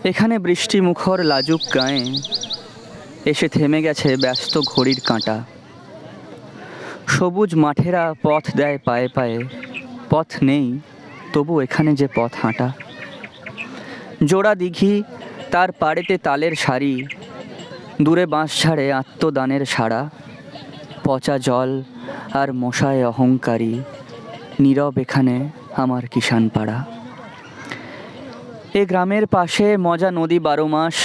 এখানে বৃষ্টি মুখর লাজুক গায়ে এসে থেমে গেছে ব্যস্ত ঘড়ির কাঁটা। সবুজ মাঠেরা পথ দেয় পায়ে পায়ে, পথ নেই তবু এখানে যে পথ হাঁটা। জোড়া দিঘি, তার পাড়েতে তালের সারি, দূরে বাঁশঝাড়ে আত্মদানের সাড়া। পচা জল আর মশায় অহংকারী, নীরব এখানে আমার কিষান পাড়া। এ গ্রামের পাশে মজা নদী 12 মাস,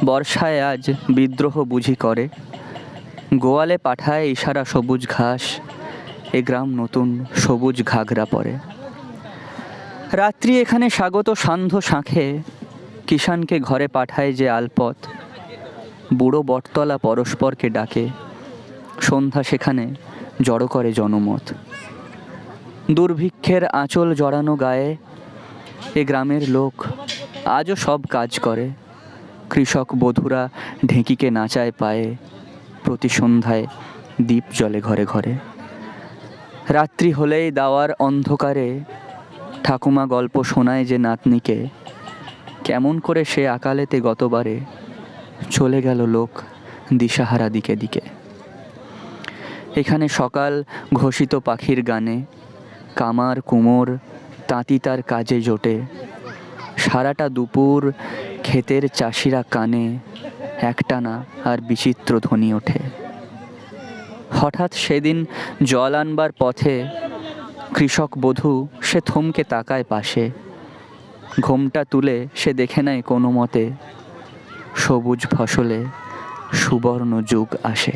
বর্ষায় আজ বিদ্রোহ বুঝি করে। গোয়ালে পাঠায় ইশারা সবুজ ঘাস, এ গ্রাম নতুন সবুজ ঘাগরা পরে। রাত্রি এখানে স্বাগত সান্ধ্য শাঁখে, কিষানকে ঘরে পাঠায় যে আলপথ। বুড়ো বটতলা পরস্পরকে ডাকে, সন্ধ্যা সেখানে জড়ো করে জনমত। দুর্ভিক্ষের আঁচল জড়ানো গায়ে এ গ্রামের লোক আজও সব কাজ করে। কৃষক বধূরা ঢেঁকিকে নাচায় পায়ে, প্রতি সন্ধ্যায় দ্বীপ জ্বলে ঘরে ঘরে। রাত্রি হলেই দাওয়ার অন্ধকারে ঠাকুমা গল্প শোনায় যে নাতনিকে, কেমন করে সে আকালেতে গতবারে চলে গেল লোক দিশাহারা দিকে দিকে। এখানে সকাল ঘোষিত পাখির গানে, কামার কুমোর তাঁতি তার কাজে জোটে। সারাটা দুপুর ক্ষেতের চাষিরা কানে একটানা আর বিচিত্র ধ্বনি ওঠে। হঠাৎ সেদিন জল আনবার পথে কৃষক বধূ সে থমকে তাকায় পাশে। ঘোমটা তুলে সে দেখে নেয় কোনো মতে, সবুজ ফসলে সুবর্ণ যুগ আসে।